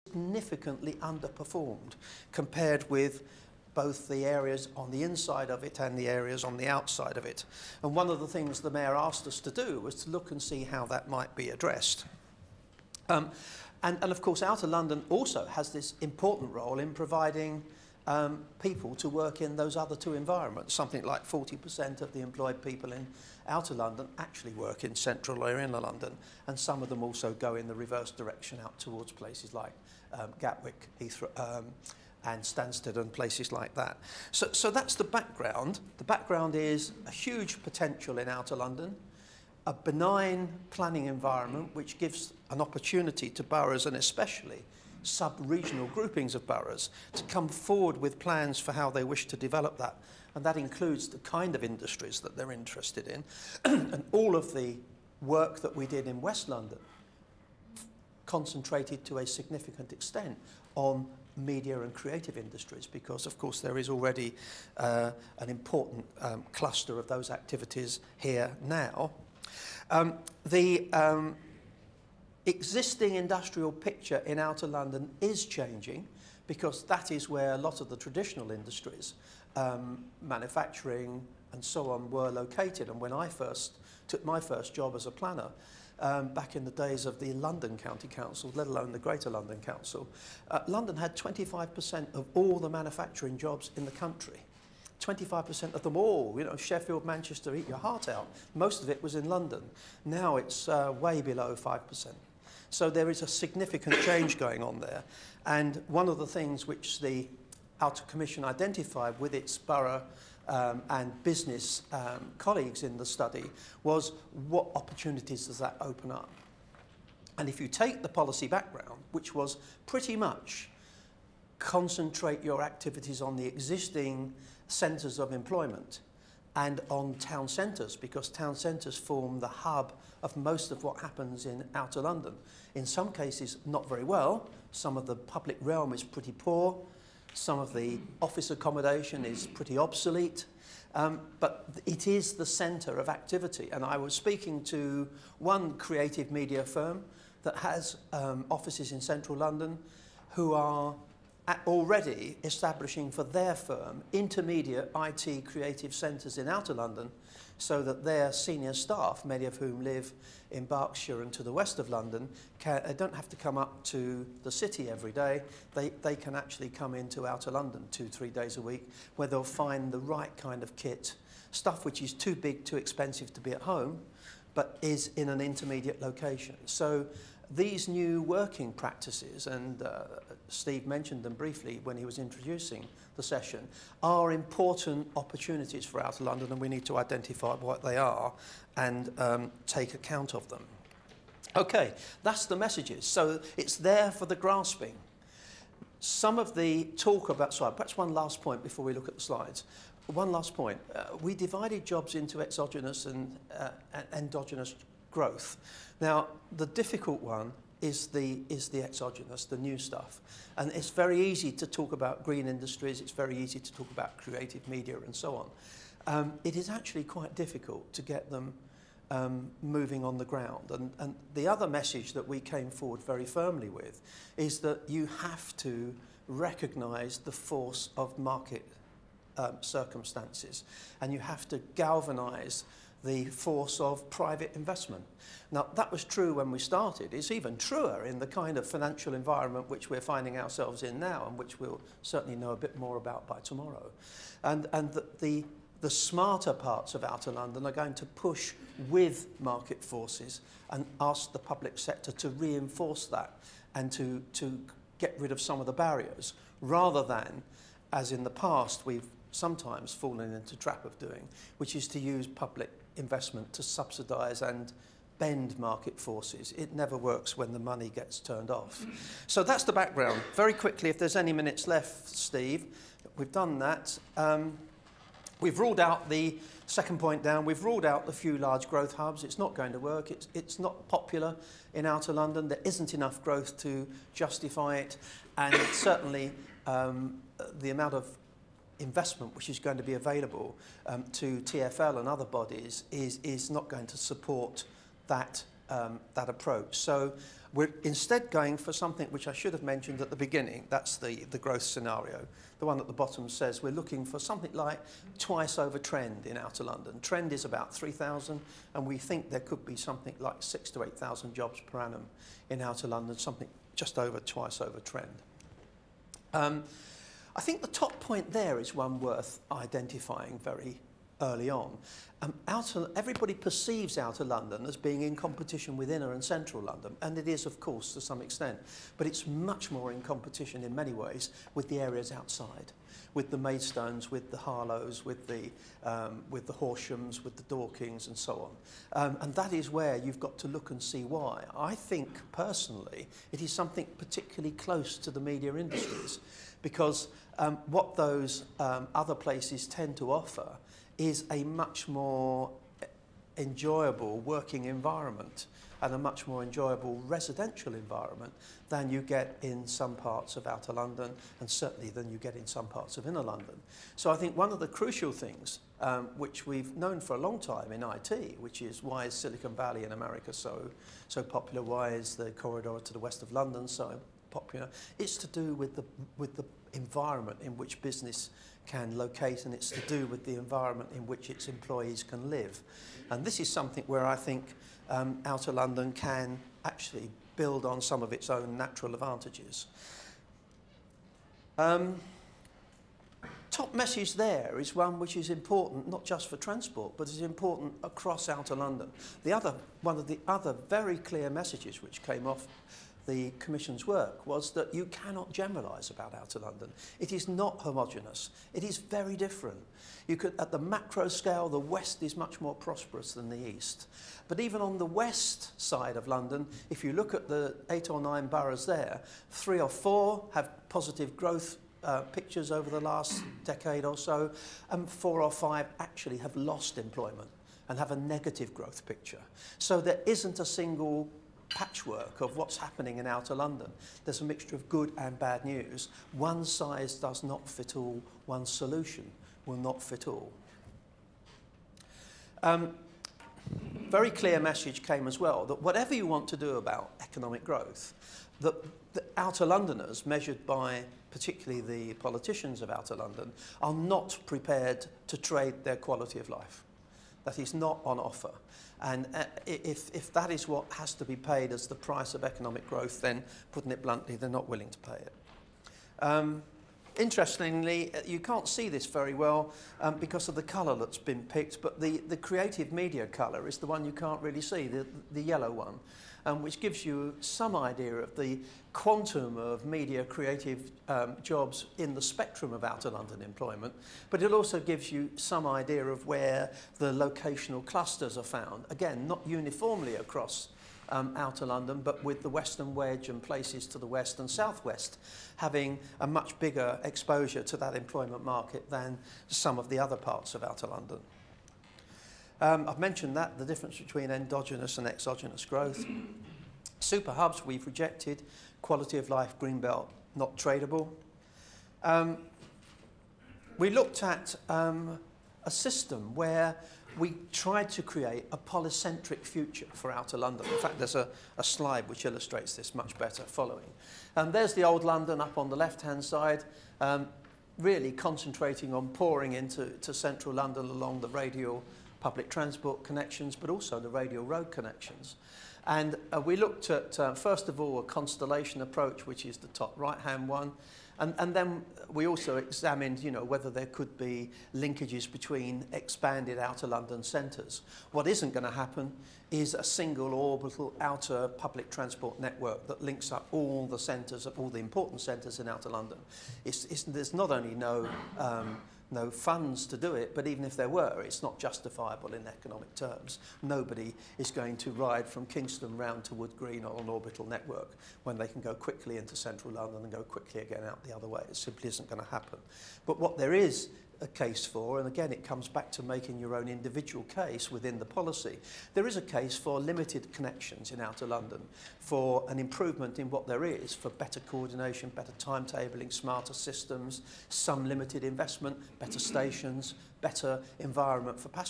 significantly underperformed compared with both the areas on the inside of it and the areas on the outside of it. And one of the things the Mayor asked us to do was to look and see how that might be addressed. And of course, Outer London also has this important role in providing people to work in those other two environments. Something like 40% of the employed people in Outer London actually work in central or inner London, and some of them also go in the reverse direction out towards places like Gatwick, Heathrow, and Stansted and places like that. So that's the background. The background is a huge potential in Outer London, a benign planning environment which gives an opportunity to boroughs, and especially sub-regional groupings of boroughs, to come forward with plans for how they wish to develop that. And that includes the kind of industries that they're interested in. And all of the work that we did in West London concentrated to a significant extent on media and creative industries, because of course there is already an important cluster of those activities here now. The existing industrial picture in Outer London is changing, because that is where a lot of the traditional industries, manufacturing and so on, were located. And when I first took my first job as a planner, back in the days of the London County Council, let alone the Greater London Council, London had 25% of all the manufacturing jobs in the country. 25% of them all, you know, Sheffield, Manchester, eat your heart out. Most of it was in London. Now it's way below 5%. So there is a significant change going on there. And one of the things which the Outer Commission identified with its borough and business colleagues in the study was, what opportunities does that open up? And if you take the policy background, which was pretty much concentrate your activities on the existing centres of employment and on town centres, because town centres form the hub of most of what happens in Outer London. In some cases, not very well. Some of the public realm is pretty poor. Some of the office accommodation is pretty obsolete. But it is the centre of activity. And I was speaking to one creative media firm that has offices in central London, who are already establishing for their firm intermediate IT creative centres in Outer London, so that their senior staff, many of whom live in Berkshire and to the west of London, don't have to come up to the city every day. They can actually come into Outer London 2-3 days a week, where they'll find the right kind of kit, stuff which is too big, too expensive to be at home, but is in an intermediate location. So these new working practices, and Steve mentioned them briefly when he was introducing the session, are important opportunities for Outer London, and we need to identify what they are and take account of them. Okay, that's the messages. So it's there for the grasping. Some of the talk about, sorry, perhaps one last point before we look at the slides. One last point. We divided jobs into exogenous and endogenous growth. Now, the difficult one is the exogenous, the new stuff. And it's very easy to talk about green industries, it's very easy to talk about creative media and so on. It is actually quite difficult to get them moving on the ground. And the other message that we came forward very firmly with is that you have to recognise the force of market circumstances, and you have to galvanise the force of private investment. Now, that was true when we started. It's even truer in the kind of financial environment which we're finding ourselves in now, and which we'll certainly know a bit more about by tomorrow. And the smarter parts of Outer London are going to push with market forces and ask the public sector to reinforce that and to get rid of some of the barriers, rather than, as in the past we've sometimes fallen into the trap of doing, which is to use public investment to subsidise and bend market forces. It never works when the money gets turned off. So that's the background. Very quickly, if there's any minutes left, Steve, we've done that. We've ruled out the second point down. We've ruled out the few large growth hubs. It's not going to work. It's not popular in Outer London. There isn't enough growth to justify it. And certainly the amount of investment which is going to be available to TfL and other bodies is not going to support that approach. So We're instead going for something which I should have mentioned at the beginning. That's the growth scenario. The one at the bottom says we're looking for something like twice over trend in Outer London. Trend is about 3,000, and we think there could be something like 6,000 to 8,000 jobs per annum in Outer London, something just over twice over trend. I think the top point there is one worth identifying very early on. Everybody perceives Outer London as being in competition with Inner and Central London, and it is, of course, to some extent, but it's much more in competition in many ways with the areas outside, with the Maidstones, with the Harlows, with the Horshams, with the Dorkings, and so on. And that is where you've got to look and see why. I think, personally, it is something particularly close to the media industries, because what those other places tend to offer is a much more enjoyable working environment and a much more enjoyable residential environment than you get in some parts of Outer London, and certainly than you get in some parts of Inner London. So I think one of the crucial things which we've known for a long time in IT, which is why is Silicon Valley in America so popular, why is the corridor to the west of London so popular, it's to do with the environment in which business can locate, and it's to do with the environment in which its employees can live. And this is something where I think Outer London can actually build on some of its own natural advantages. Top message there is one which is important not just for transport, but is important across Outer London. One of the other very clear messages which came off the Commission's work was that you cannot generalise about Outer London. It is not homogenous. It is very different. You could, at the macro scale, the west is much more prosperous than the east. But even on the west side of London, if you look at the 8 or 9 boroughs there, 3 or 4 have positive growth pictures over the last decade or so, and 4 or 5 actually have lost employment and have a negative growth picture. So there isn't a single patchwork of what's happening in Outer London. There's a mixture of good and bad news. One size does not fit all. One solution will not fit all. Very clear message came as well that whatever you want to do about economic growth, that the Outer Londoners, measured by particularly the politicians of Outer London, are not prepared to trade their quality of life. That is not on offer. And if that is what has to be paid as the price of economic growth, then, putting it bluntly, they're not willing to pay it. Interestingly, you can't see this very well because of the colour that's been picked, but the creative media colour is the one you can't really see, the yellow one, which gives you some idea of the quantum of media creative jobs in the spectrum of Outer London employment, but it also gives you some idea of where the locational clusters are found. Again, not uniformly across Outer London, but with the Western Wedge and places to the west and southwest having a much bigger exposure to that employment market than some of the other parts of Outer London. I've mentioned that, the difference between endogenous and exogenous growth. Super hubs we've rejected, quality of life, greenbelt, not tradable. We looked at a system where we tried to create a polycentric future for Outer London. In fact, there's a slide which illustrates this much better following. There's the old London up on the left-hand side, really concentrating on pouring into central London along the radial public transport connections, but also the radial road connections. And we looked at, first of all, a constellation approach, which is the top right-hand one. And then we also examined, whether there could be linkages between expanded Outer London centres. What isn't going to happen is a single orbital outer public transport network that links up all the centres, all the important centres in Outer London. There's not only no funds to do it, but even if there were, it's not justifiable in economic terms. Nobody is going to ride from Kingston round to Wood Green on an orbital network when they can go quickly into central London and go quickly again out the other way. It simply isn't going to happen. But what there is a case for, and again it comes back to making your own individual case within the policy, there is a case for limited connections in Outer London, for an improvement in what there is, for better coordination, better timetabling, smarter systems, some limited investment, better stations, better environment for passengers.